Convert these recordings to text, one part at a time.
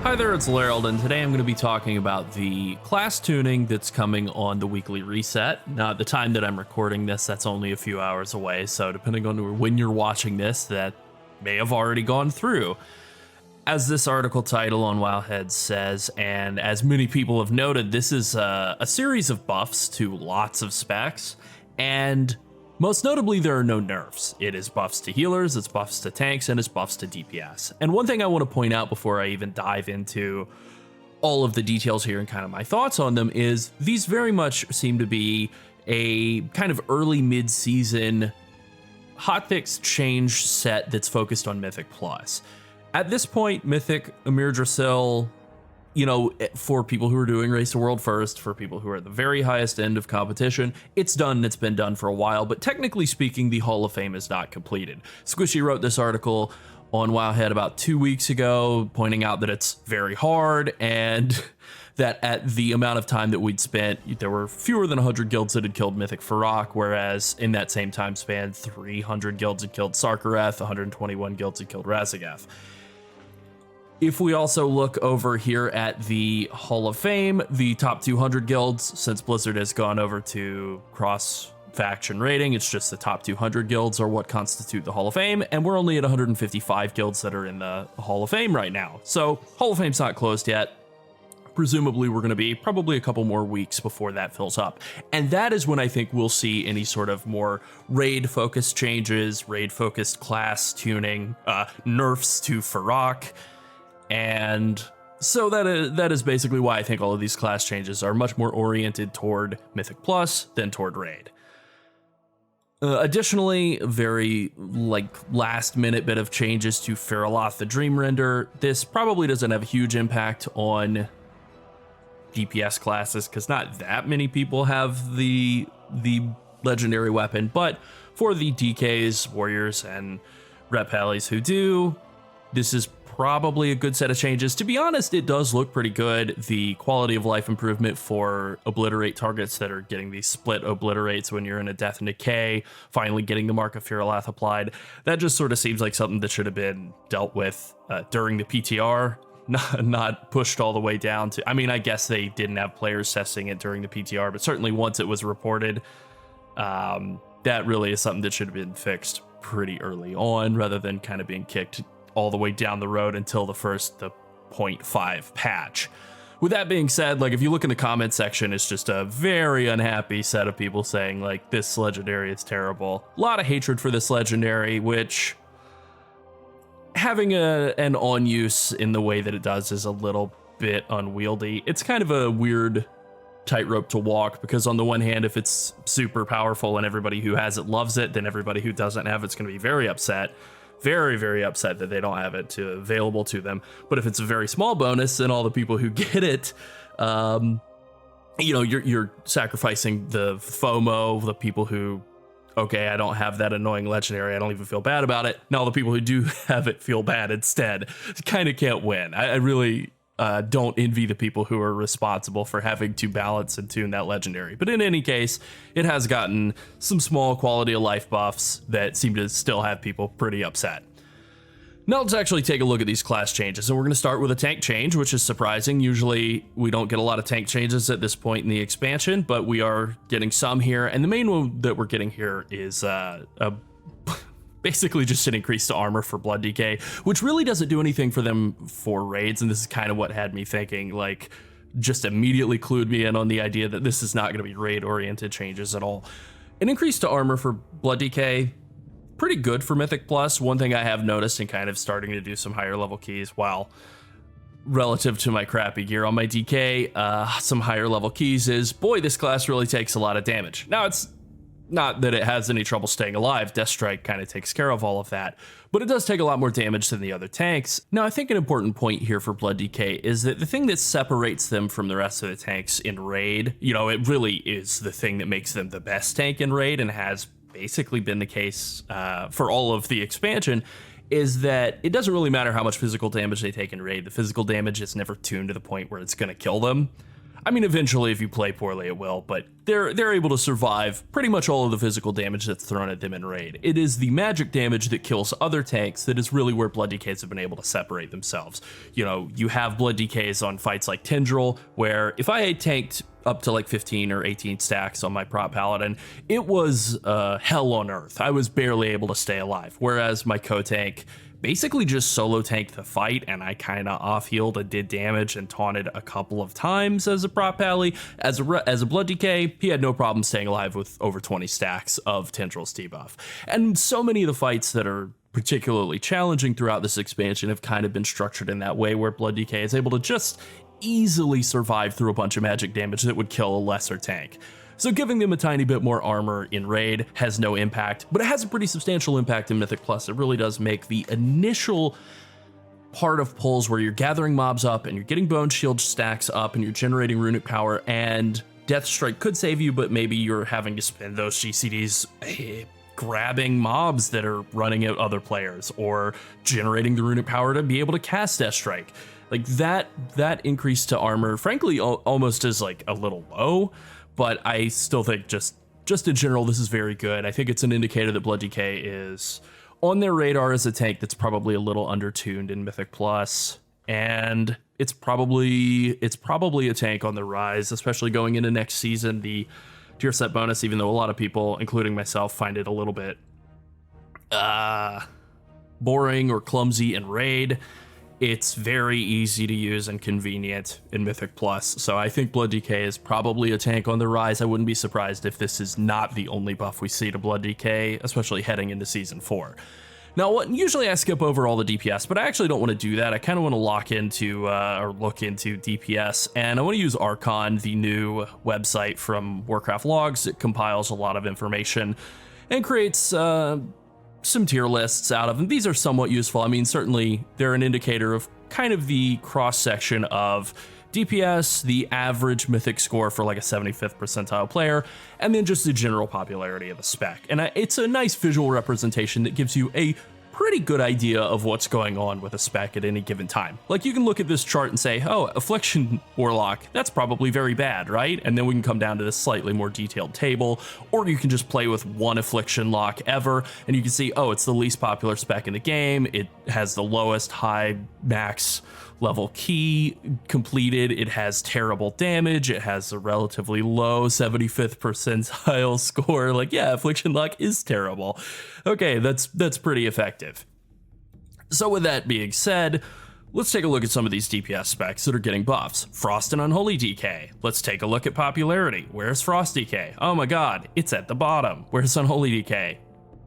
Hi there, it's Llarold, and today I'm going to be talking about the class tuning that's coming on the weekly reset. Now, at the time that I'm recording this, that's only a few hours away, so depending on when you're watching this, that may have already gone through. As this article title on Wowhead says, and as many people have noted, this is a series of buffs to lots of specs, and most notably, there are no nerfs. It is buffs to healers, it's buffs to tanks, and it's buffs to DPS. And one thing I want to point out before I even dive into all of the details here and kind of my thoughts on them is these very much seem to be a kind of early mid-season hotfix change set that's focused on Mythic Plus. At this point, Mythic, Amir Drasil, for people who are doing Race to World first, for people who are at the very highest end of competition, it's done, it's been done for a while, but technically speaking, the Hall of Fame is not completed. Squishy wrote this article on Wowhead about 2 weeks ago, pointing out that it's very hard and that at the amount of time that we'd spent, there were fewer than 100 guilds that had killed Mythic Fyr'alath, whereas in that same time span, 300 guilds had killed Sarkareth, 121 guilds had killed Razageth. If we also look over here at the Hall of Fame, the top 200 guilds, since Blizzard has gone over to cross-faction rating, it's just the top 200 guilds are what constitute the Hall of Fame, and we're only at 155 guilds that are in the Hall of Fame right now. So Hall of Fame's not closed yet. Presumably we're going to be probably a couple more weeks before that fills up. And that is when I think we'll see any sort of more raid-focused changes, raid-focused class tuning, nerfs to Fyr'alath. And so that is basically why I think all of these class changes are much more oriented toward Mythic Plus than toward Raid. Additionally, very last minute bit of changes to Fyr'alath the Dream Render. This probably doesn't have a huge impact on DPS classes because not that many people have the legendary weapon, but for the DKs, warriors, and rep allies who do, this is probably a good set of changes. To be honest, it does look pretty good. The quality of life improvement for obliterate targets that are getting these split obliterates when you're in a death and decay, finally getting the Mark of Fyr'alath applied, that just sort of seems like something that should have been dealt with during the PTR, not pushed all the way down to, I guess they didn't have players testing it during the PTR, but certainly once it was reported, that really is something that should have been fixed pretty early on rather than kind of being kicked all the way down the road until the 0.5 patch. With that being said, if you look in the comment section, it's just a very unhappy set of people saying this legendary is terrible. A lot of hatred for this legendary, which having an on use in the way that it does is a little bit unwieldy. It's kind of a weird tightrope to walk because on the one hand, if it's super powerful and everybody who has it loves it, then everybody who doesn't have it's going to be very upset. Very, very upset that they don't have it available to them. But if it's a very small bonus, then all the people who get it, you're sacrificing the FOMO, the people who, okay, I don't have that annoying legendary, I don't even feel bad about it. Now the people who do have it feel bad instead. Kind of can't win. I really don't envy the people who are responsible for having to balance and tune that legendary. But in any case, it has gotten some small quality of life buffs that seem to still have people pretty upset. Now let's actually take a look at these class changes, and we're going to start with a tank change, which is surprising. Usually we don't get a lot of tank changes at this point in the expansion, but we are getting some here. And the main one that we're getting here is basically just an increase to armor for Blood DK, which really doesn't do anything for them for raids, and this is kind of what had me thinking, just immediately clued me in on the idea that this is not going to be raid-oriented changes at all. An increase to armor for Blood DK, pretty good for Mythic Plus. One thing I have noticed and kind of starting to do some higher level keys, while relative to my crappy gear on my DK, some higher level keys is, boy, this class really takes a lot of damage. Now, it's not that it has any trouble staying alive. Death Strike kind of takes care of all of that, but it does take a lot more damage than the other tanks. Now, I think an important point here for Blood DK is that the thing that separates them from the rest of the tanks in Raid, it really is the thing that makes them the best tank in Raid and has basically been the case for all of the expansion, is that it doesn't really matter how much physical damage they take in Raid. The physical damage is never tuned to the point where it's going to kill them. I mean, eventually, if you play poorly, it will, but they're able to survive pretty much all of the physical damage that's thrown at them in Raid. It is the magic damage that kills other tanks that is really where Blood DKs have been able to separate themselves. You know, you have Blood DKs on fights like Tendril, where if I had tanked up to like 15 or 18 stacks on my prop paladin, it was hell on earth. I was barely able to stay alive, whereas my co-tank basically just solo tanked the fight, and I kind of off-healed and did damage and taunted a couple of times as a prop pally. As a Blood DK, he had no problem staying alive with over 20 stacks of Tendril's debuff. And so many of the fights that are particularly challenging throughout this expansion have kind of been structured in that way, where Blood DK is able to just easily survive through a bunch of magic damage that would kill a lesser tank. So giving them a tiny bit more armor in Raid has no impact, but it has a pretty substantial impact in Mythic Plus. It really does make the initial part of pulls where you're gathering mobs up and you're getting bone shield stacks up and you're generating runic power, and Death Strike could save you, but maybe you're having to spend those GCDs grabbing mobs that are running at other players or generating the runic power to be able to cast Death Strike. Like that increase to armor, frankly, almost is like a little low. But I still think just in general, this is very good. I think it's an indicator that Blood DK is on their radar as a tank that's probably a little undertuned in Mythic Plus, and it's probably a tank on the rise, especially going into next season. The tier set bonus, even though a lot of people, including myself, find it a little bit boring or clumsy in Raid, it's very easy to use and convenient in Mythic Plus. So I think Blood DK is probably a tank on the rise. I wouldn't be surprised if this is not the only buff we see to Blood DK, especially heading into Season 4. Now, usually I skip over all the DPS, but I actually don't want to do that. I kind of want to look into DPS, and I want to use Archon, the new website from Warcraft Logs. It compiles a lot of information and creates some tier lists out of them. These are somewhat useful. I mean, certainly they're an indicator of kind of the cross-section of DPS, the average mythic score for like a 75th percentile player, and then just the general popularity of the spec. And it's a nice visual representation that gives you a pretty good idea of what's going on with a spec at any given time. Like, you can look at this chart and say, oh, Affliction Warlock, that's probably very bad, right? And then we can come down to this slightly more detailed table, or you can just play with one Affliction lock ever, and you can see, oh, it's the least popular spec in the game, it has the lowest high max level key completed, it has terrible damage, it has a relatively low 75th percentile score. Like, yeah, Affliction Lock is terrible. Okay, that's pretty effective. So with that being said, let's take a look at some of these DPS specs that are getting buffs. Frost and Unholy DK. Let's take a look at popularity. Where's Frost DK? Oh my god, it's at the bottom. Where's Unholy DK?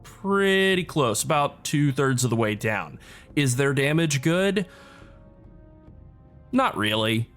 Pretty close, about 2/3 of the way down. Is their damage good? Not really.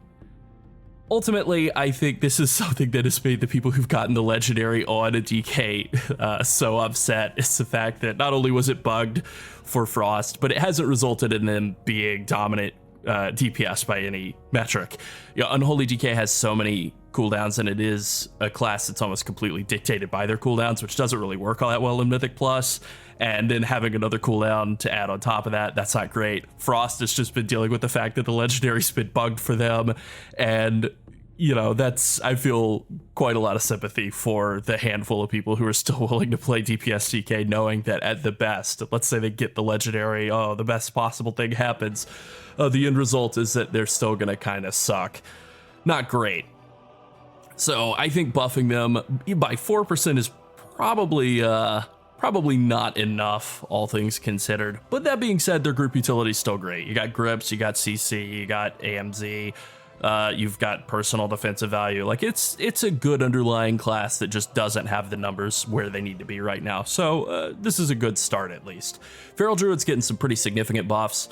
Ultimately, I think this is something that has made the people who've gotten the legendary on a DK so upset. It's the fact that not only was it bugged for Frost, but it hasn't resulted in them being dominant DPS by any metric. You know, Unholy DK has so many cooldowns, and it is a class that's almost completely dictated by their cooldowns, which doesn't really work all that well in Mythic Plus. And then having another cooldown to add on top of that, that's not great. Frost has just been dealing with the fact that the legendary's been bugged for them, and you know, I feel quite a lot of sympathy for the handful of people who are still willing to play DPS DK, knowing that at the best, let's say they get the legendary, oh, the best possible thing happens, the end result is that they're still gonna kind of suck. Not great. So I think buffing them by 4% is probably not enough, all things considered. But that being said, their group utility is still great. You got grips, you got CC, you got AMZ, you've got personal defensive value. Like, it's a good underlying class that just doesn't have the numbers where they need to be right now. So this is a good start, at least. Feral Druid's getting some pretty significant buffs.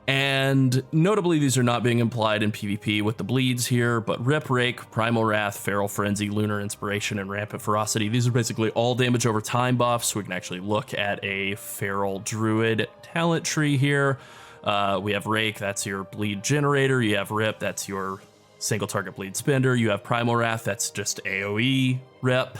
And notably, these are not being implied in PvP with the bleeds here, but Rip Rake, Primal Wrath, Feral Frenzy, Lunar Inspiration, and Rampant Ferocity, these are basically all damage over time buffs. We can actually look at a Feral Druid talent tree here. We have Rake, that's your bleed generator. You have Rip, that's your single target bleed spender. You have Primal Wrath, that's just AoE Rip.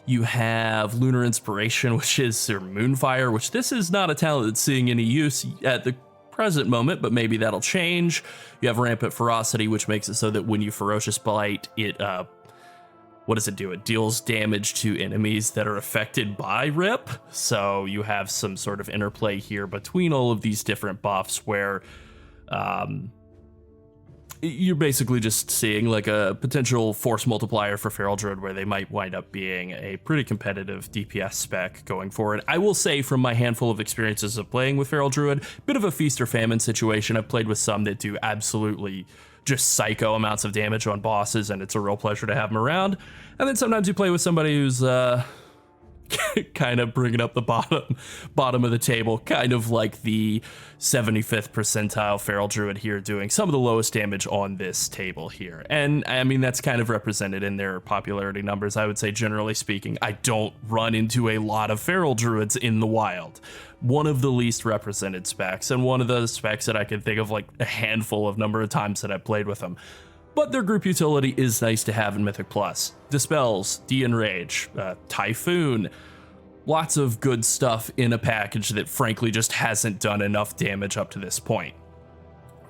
You have Lunar Inspiration, which is your Moonfire, which this is not a talent that's seeing any use at the present moment, but maybe that'll change. You have rampant ferocity, which makes it so that when you ferocious bite, it what does it do? It deals damage to enemies that are affected by RIP. So you have some sort of interplay here between all of these different buffs where you're basically just seeing like a potential force multiplier for Feral Druid where they might wind up being a pretty competitive DPS spec going forward. I will say from my handful of experiences of playing with Feral Druid, bit of a feast or famine situation. I've played with some that do absolutely just psycho amounts of damage on bosses, and it's a real pleasure to have them around. And then sometimes you play with somebody who's kind of bringing up the bottom of the table, kind of like the 75th percentile Feral Druid here, doing some of the lowest damage on this table here. And I mean, that's kind of represented in their popularity numbers. I would say, generally speaking, I don't run into a lot of Feral Druids in the wild. One of the least represented specs, and one of the specs that I can think of like a handful of number of times that I've played with them. But their group utility is nice to have in Mythic Plus. Dispels, De-Enrage, Typhoon, lots of good stuff in a package that frankly just hasn't done enough damage up to this point.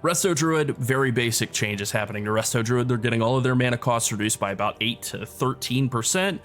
Resto Druid, very basic changes happening to Resto Druid. They're getting all of their mana costs reduced by about 8 to 13%.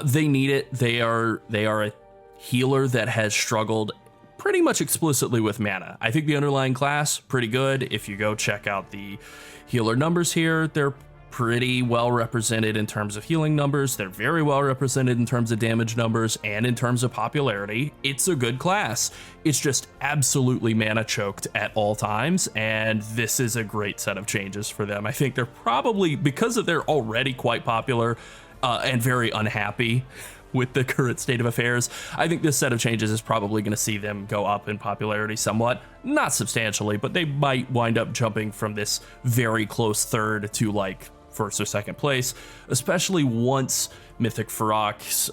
They need it. They are a healer that has struggled pretty much explicitly with mana. I think the underlying class, pretty good. If you go check out the healer numbers here, they're pretty well represented in terms of healing numbers. They're very well represented in terms of damage numbers and in terms of popularity. It's a good class. It's just absolutely mana choked at all times, and this is a great set of changes for them. I think they're probably, because of they're already quite popular and very unhappy with the current state of affairs, I think this set of changes is probably going to see them go up in popularity somewhat, not substantially, but they might wind up jumping from this very close third to like first or second place, especially once Mythic Ferox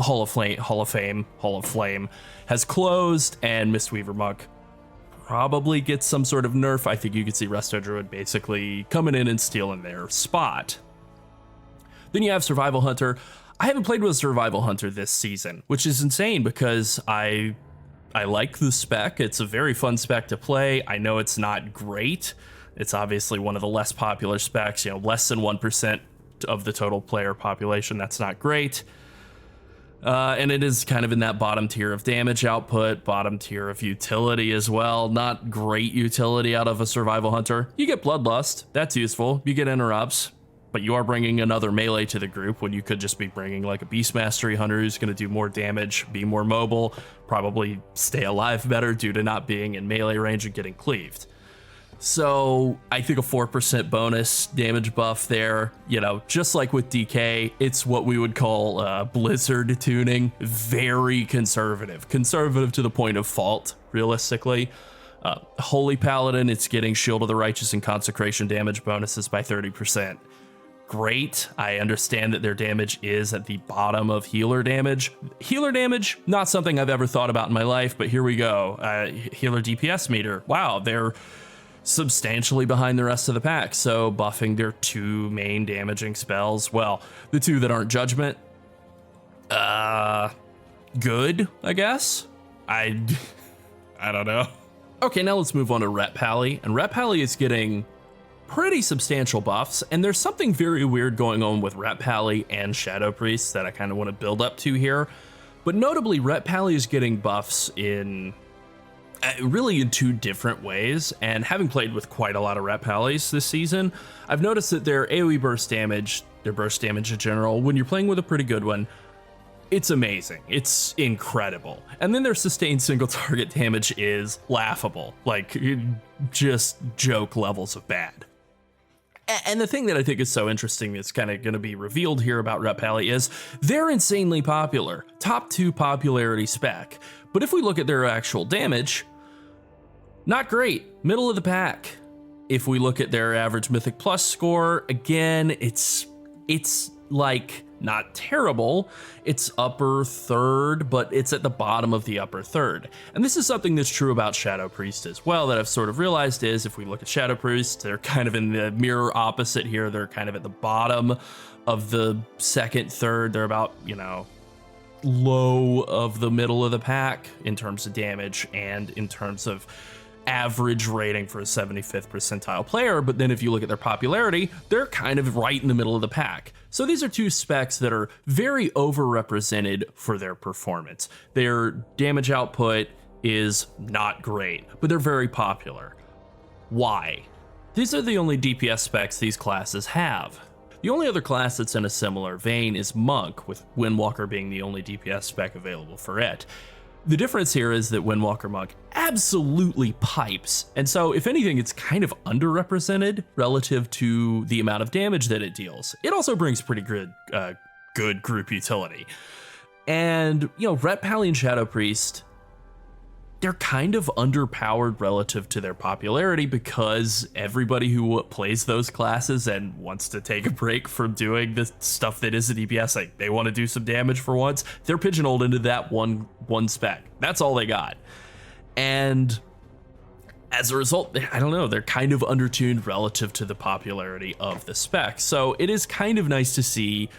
Hall of Flame has closed and Mistweaver Monk probably gets some sort of nerf. I think you could see Resto Druid basically coming in and stealing their spot. Then you have Survival Hunter. I haven't played with Survival Hunter this season, which is insane because I like the spec. It's a very fun spec to play. I know it's not great. It's obviously one of the less popular specs, less than 1% of the total player population. That's not great. And it is kind of in that bottom tier of damage output, bottom tier of utility as well. Not great utility out of a Survival Hunter. You get Bloodlust. That's useful. You get Interrupts. But you are bringing another melee to the group when you could just be bringing like a Beast Mastery Hunter who's going to do more damage, be more mobile, probably stay alive better due to not being in melee range and getting cleaved. So I think a 4% bonus damage buff there, just like with DK, it's what we would call Blizzard tuning. Very conservative to the point of fault, realistically. Holy Paladin, it's getting Shield of the Righteous and Consecration damage bonuses by 30%. Great. I understand that their damage is at the bottom of healer damage. Healer damage, not something I've ever thought about in my life, but here we go. Healer DPS meter. Wow, they're substantially behind the rest of the pack. So buffing their two main damaging spells. Well, the two that aren't Judgment. Good, I guess. I don't know. Okay, now let's move on to Rep Pally. And Rep Pally is getting pretty substantial buffs, and there's something very weird going on with Rep Pally and Shadow Priest that I kind of want to build up to here. But notably, Rep Pally is getting buffs in really in two different ways, and having played with quite a lot of Rep Pallies this season, I've noticed that their AoE burst damage, their burst damage in general, when you're playing with a pretty good one, it's amazing. It's incredible. And then their sustained single target damage is laughable, like just joke levels of bad. And the thing that I think is so interesting that's kind of going to be revealed here about Rep Pally is they're insanely popular. Top 2 popularity spec. But if we look at their actual damage, not great. Middle of the pack. If we look at their average Mythic Plus score, again, it's like not terrible. It's upper third, but it's at the bottom of the upper third. And this is something that's true about Shadow Priest as well that I've sort of realized is if we look at Shadow Priest, they're kind of in the mirror opposite here. They're kind of at the bottom of the second third. They're about, low of the middle of the pack in terms of damage and in terms of average rating for a 75th percentile player, but then if you look at their popularity, they're kind of right in the middle of the pack. So these are two specs that are very overrepresented for their performance. Their damage output is not great, but they're very popular. Why? These are the only DPS specs these classes have. The only other class that's in a similar vein is Monk, with Windwalker being the only DPS spec available for it. The difference here is that Windwalker Monk absolutely pipes, and so if anything, it's kind of underrepresented relative to the amount of damage that it deals. It also brings pretty good group utility. And, you know, Ret Pally and Shadow Priest, they're kind of underpowered relative to their popularity because everybody who plays those classes and wants to take a break from doing the stuff that is a DPS, like they want to do some damage for once, they're pigeonholed into that one spec. That's all they got. And as a result, I don't know, they're kind of undertuned relative to the popularity of the spec. So it is kind of nice to see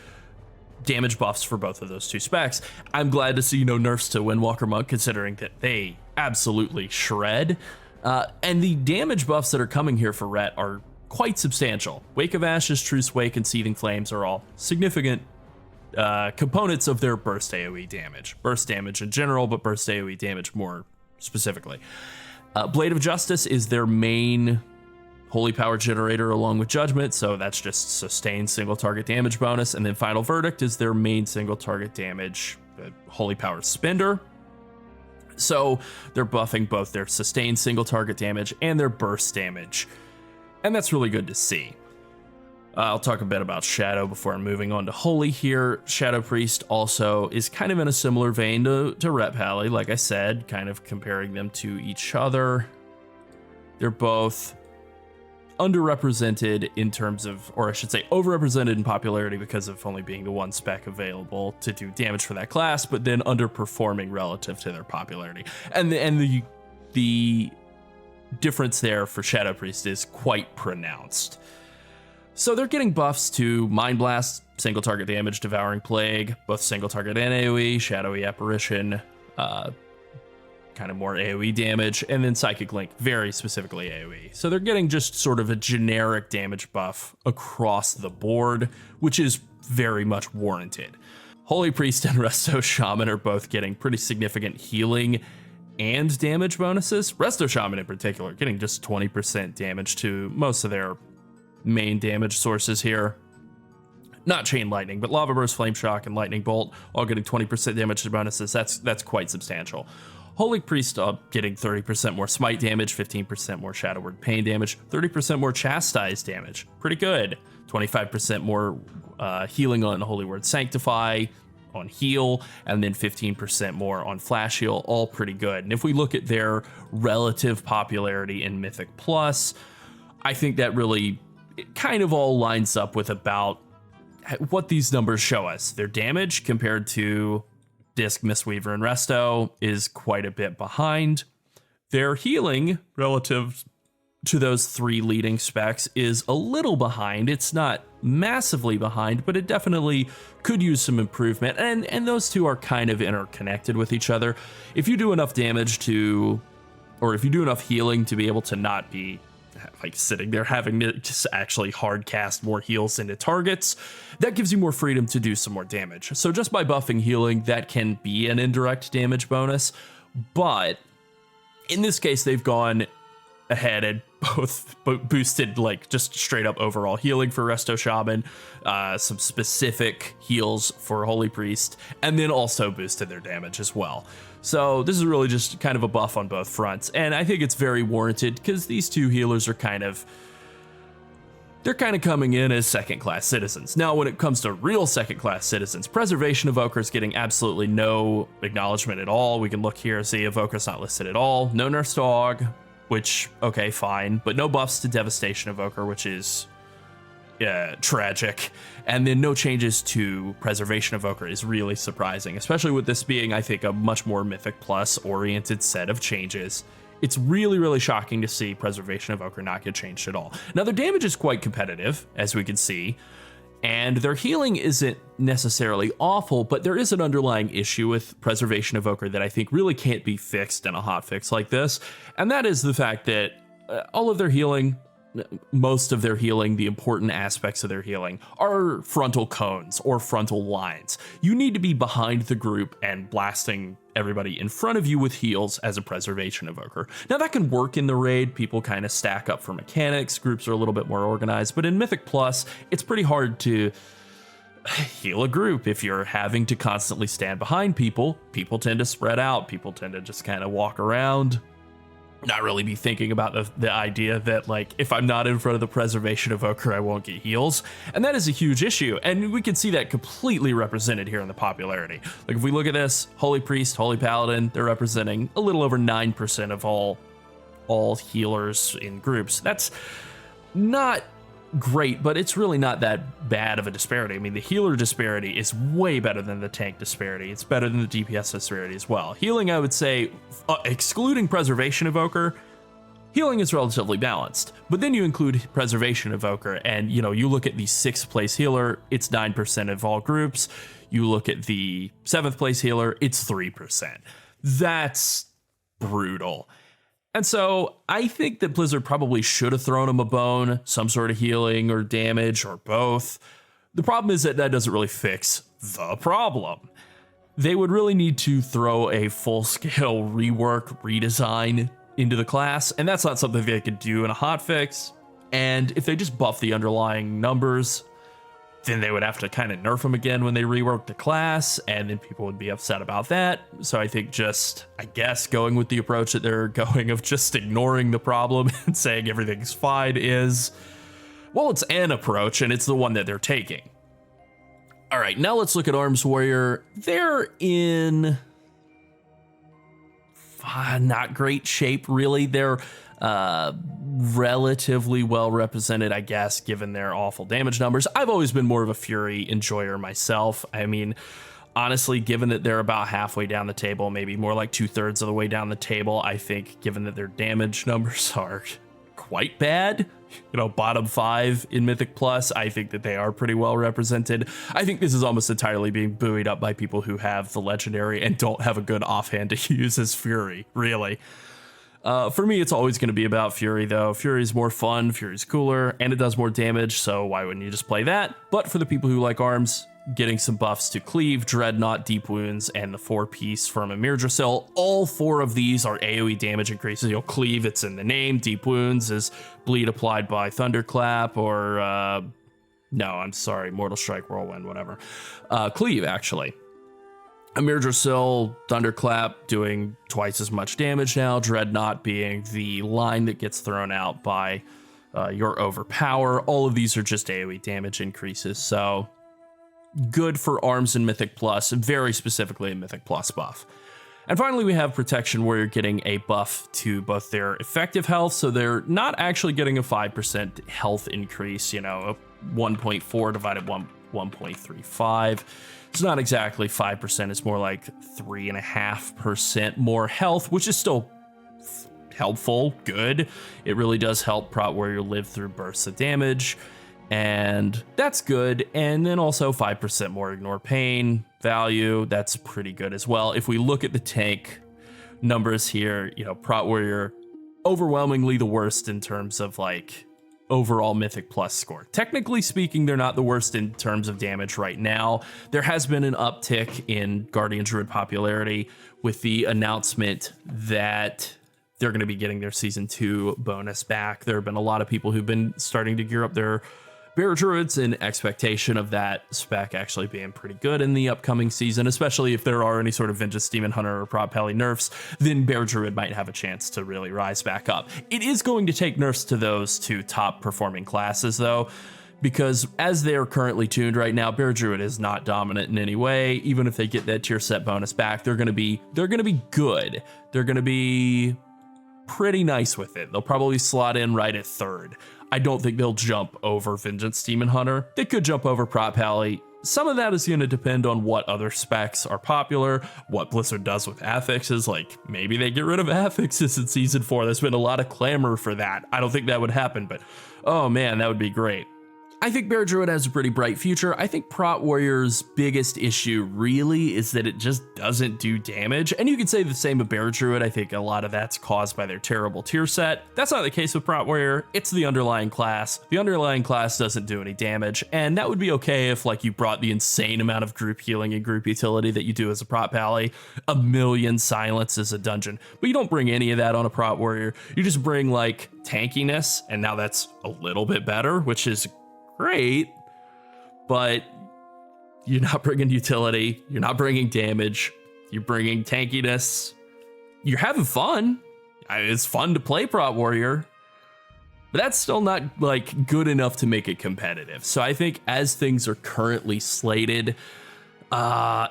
damage buffs for both of those two specs. I'm glad to see no nerfs to Windwalker Monk, considering that they absolutely shred. And the damage buffs that are coming here for Ret are quite substantial. Wake of Ashes, Truce Wake, and Seething Flames are all significant components of their burst AoE damage. Burst damage in general, but burst AoE damage more specifically. Blade of Justice is their main holy power generator along with Judgment, so that's just sustained single target damage bonus. And then Final Verdict is their main single target damage holy power spender. So they're buffing both their sustained single target damage and their burst damage. And that's really good to see. I'll talk a bit about Shadow before I'm moving on to Holy here. Shadow Priest also is kind of in a similar vein to Ret Pally, like I said, kind of comparing them to each other. They're both underrepresented in terms of, or I should say overrepresented in popularity because of only being the one spec available to do damage for that class, but then underperforming relative to their popularity. And the difference there for Shadow Priest is quite pronounced. So they're getting buffs to Mind Blast, single target damage, Devouring Plague, both single target and AoE, Shadowy Apparition, kind of more AoE damage, and then Psychic Link, very specifically AoE. So they're getting just sort of a generic damage buff across the board, which is very much warranted. Holy Priest and Resto Shaman are both getting pretty significant healing and damage bonuses. Resto Shaman in particular, getting just 20% damage to most of their main damage sources here. Not Chain Lightning, but Lava Burst, Flame Shock, and Lightning Bolt, all getting 20% damage to bonuses. That's quite substantial. Holy Priest getting 30% more smite damage, 15% more Shadow Word Pain damage, 30% more Chastise damage. Pretty good. 25% more healing on Holy Word Sanctify, on heal, and then 15% more on flash heal, all pretty good. And if we look at their relative popularity in Mythic Plus, I think that really kind of all lines up with about what these numbers show us. Their damage compared to Disc, Mistweaver, and Resto is quite a bit behind. Their healing relative to those three leading specs is a little behind. It's not massively behind, but it definitely could use some improvement. And those two are kind of interconnected with each other. If you do enough damage to, or if you do enough healing to be able to not be like sitting there having to just actually hard cast more heals into targets, that gives you more freedom to do some more damage. So just by buffing healing, that can be an indirect damage bonus, but in this case, they've gone ahead and both boosted like just straight up overall healing for Resto Shaman, some specific heals for Holy Priest, and then also boosted their damage as well. So this is really just kind of a buff on both fronts, and I think it's very warranted because these two healers are kind of coming in as second-class citizens. Now, when it comes to real second-class citizens, Preservation Evoker is getting absolutely no acknowledgement at all. We can look here, see Evoker's not listed at all. No nerfs to Aug, which, okay, fine, but no buffs to Devastation Evoker, which is tragic. And then no changes to Preservation Evoker is really surprising, especially with this being, I think, a much more Mythic Plus oriented set of changes. It's really, really shocking to see Preservation Evoker not get changed at all. Now, their damage is quite competitive, as we can see, And their healing isn't necessarily awful, but there is an underlying issue with Preservation Evoker that I think really can't be fixed in a hotfix like this. And that is the fact that all of their healing, most of their healing, the important aspects of their healing, are frontal cones or frontal lines. You need to be behind the group and blasting everybody in front of you with heals as a Preservation Evoker. Now that can work in the raid, people kind of stack up for mechanics, groups are a little bit more organized, but in Mythic Plus, it's pretty hard to heal a group if you're having to constantly stand behind people. People tend to spread out, people tend to just kind of walk around, not really be thinking about the idea that, like, if I'm not in front of the Preservation Evoker, I won't get heals. And that is a huge issue. And we can see that completely represented here in the popularity. Like, if we look at this, Holy Priest, Holy Paladin, they're representing a little over 9% of all healers in groups. That's not great, but it's really not that bad of a disparity. I mean, the healer disparity is way better than the tank disparity. It's better than the DPS disparity as well. Healing, I would say, excluding Preservation Evoker, healing is relatively balanced. But then you include Preservation Evoker, and you look at the 6th place healer, it's 9% of all groups. You look at the 7th place healer, it's 3%. That's brutal. And so I think that Blizzard probably should have thrown him a bone, some sort of healing or damage or both. The problem is that doesn't really fix the problem. They would really need to throw a full-scale rework, redesign into the class, and that's not something they could do in a hotfix. And if they just buff the underlying numbers, then they would have to kind of nerf them again when they rework the class, and then people would be upset about that. So I think I guess going with the approach that they're going of just ignoring the problem and saying everything's fine is, well, it's an approach, and it's the one that they're taking. All right, now let's look at Arms Warrior. They're in not great shape, really. They're relatively well represented, I guess, given their awful damage numbers. I've always been more of a Fury enjoyer myself. I mean, honestly, given that they're about halfway down the table, maybe more like 2/3 of the way down the table, I think given that their damage numbers are quite bad, bottom 5 in Mythic Plus, I think that they are pretty well represented. I think this is almost entirely being buoyed up by people who have the legendary and don't have a good offhand to use as Fury, really. For me, it's always going to be about Fury, though. Fury's more fun, Fury's cooler, and it does more damage, so why wouldn't you just play that? But for the people who like arms, getting some buffs to Cleave, Dreadnought, Deep Wounds, and the 4-piece from Amir Drasil, all 4 of these are AoE damage increases. Cleave, it's in the name. Deep Wounds is bleed applied by Thunderclap, or, no, I'm sorry, Mortal Strike, Whirlwind, whatever. Cleave, actually. Amir Drasil, Thunderclap doing twice as much damage now, Dreadnought being the line that gets thrown out by your Overpower. All of these are just AoE damage increases, so good for arms in Mythic Plus, very specifically in Mythic Plus buff. And finally, we have Protection, where you're getting a buff to both their effective health, so they're not actually getting a 5% health increase, a 1.4 divided 1.35. It's not exactly 5%, it's more like 3.5% more health, which is still helpful, good. It really does help Prot Warrior live through bursts of damage, and that's good. And then also 5% more Ignore Pain value, that's pretty good as well. If we look at the tank numbers here, Prot Warrior overwhelmingly the worst in terms of like overall Mythic Plus score. Technically speaking, they're not the worst in terms of damage right now. There has been an uptick in Guardian Druid popularity with the announcement that they're going to be getting their Season 2 bonus back. There have been a lot of people who've been starting to gear up their Bear Druids in expectation of that spec actually being pretty good in the upcoming season, especially if there are any sort of Vengeance Demon Hunter or Prot Pally nerfs, then Bear Druid might have a chance to really rise back up. It is going to take nerfs to those 2 top performing classes though, because as they are currently tuned right now, Bear Druid is not dominant in any way. Even if they get that tier set bonus back, they're going to be good. They're going to be pretty nice with it. They'll probably slot in right at 3rd. I don't think they'll jump over Vengeance Demon Hunter. They could jump over Prot Pally. Some of that is going to depend on what other specs are popular, what Blizzard does with affixes. Like, maybe they get rid of affixes in Season 4. There's been a lot of clamor for that. I don't think that would happen, but oh man, that would be great. I think Bear Druid has a pretty bright future. I think Prot Warrior's biggest issue really is that it just doesn't do damage. And you can say the same of Bear Druid. I think a lot of that's caused by their terrible tier set. That's not the case with Prot Warrior. It's the underlying class. The underlying class doesn't do any damage. And that would be okay if like you brought the insane amount of group healing and group utility that you do as a Prot Pally. 1,000,000 silence as a dungeon. But you don't bring any of that on a Prot Warrior. You just bring like tankiness. And now that's a little bit better, which is great, but you're not bringing utility, you're not bringing damage, you're bringing tankiness, you're having fun. It's fun to play Prot Warrior, but that's still not like good enough to make it competitive. So I think as things are currently slated,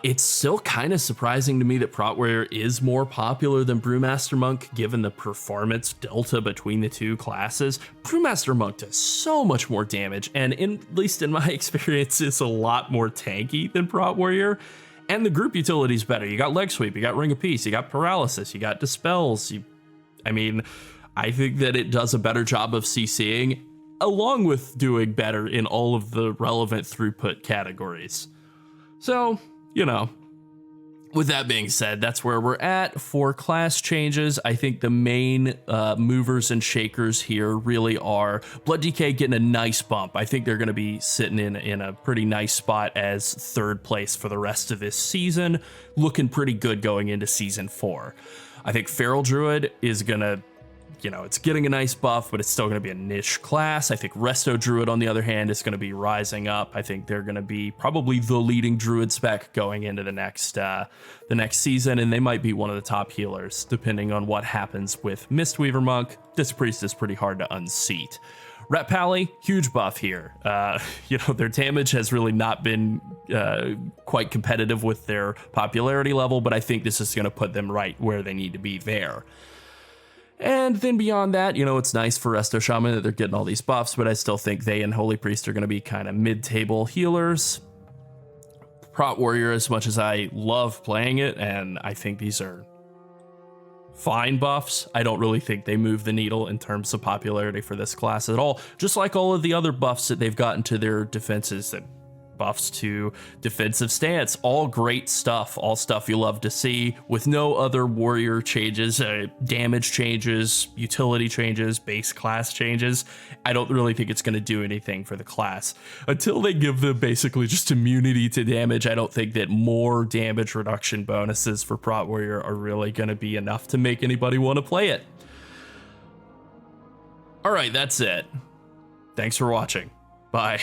it's still kind of surprising to me that Prot Warrior is more popular than Brewmaster Monk, given the performance delta between the two classes. Brewmaster Monk does so much more damage, and at least in my experience, is a lot more tanky than Prot Warrior. And the group utility is better. You got Leg Sweep, you got Ring of Peace, you got Paralysis, you got Dispels. I think that it does a better job of CCing, along with doing better in all of the relevant throughput categories. So, with that being said, that's where we're at for class changes. I think the main movers and shakers here really are Blood DK getting a nice bump. I think they're going to be sitting in a pretty nice spot as third place for the rest of this season, looking pretty good going into season 4. I think Feral Druid is going to, it's getting a nice buff, but it's still going to be a niche class. I think Resto Druid, on the other hand, is going to be rising up. I think they're going to be probably the leading Druid spec going into the next season, and they might be one of the top healers, depending on what happens with Mistweaver Monk. This Priest is pretty hard to unseat. Ret Pally, huge buff here. Their damage has really not been quite competitive with their popularity level, but I think this is going to put them right where they need to be there. And then beyond that, it's nice for Resto Shaman that they're getting all these buffs, but I still think they and Holy Priest are going to be kind of mid-table healers. Prot Warrior, as much as I love playing it, and I think these are fine buffs, I don't really think they move the needle in terms of popularity for this class at all. Just like all of the other buffs that they've gotten to their defenses, that buffs to defensive stance, all great stuff, all stuff you love to see, with no other warrior changes, damage changes, utility changes, base class changes. I don't really think it's going to do anything for the class. Until they give them basically just immunity to damage, I don't think that more damage reduction bonuses for Prot Warrior are really going to be enough to make anybody want to play it. All right, that's it. Thanks for watching. Bye.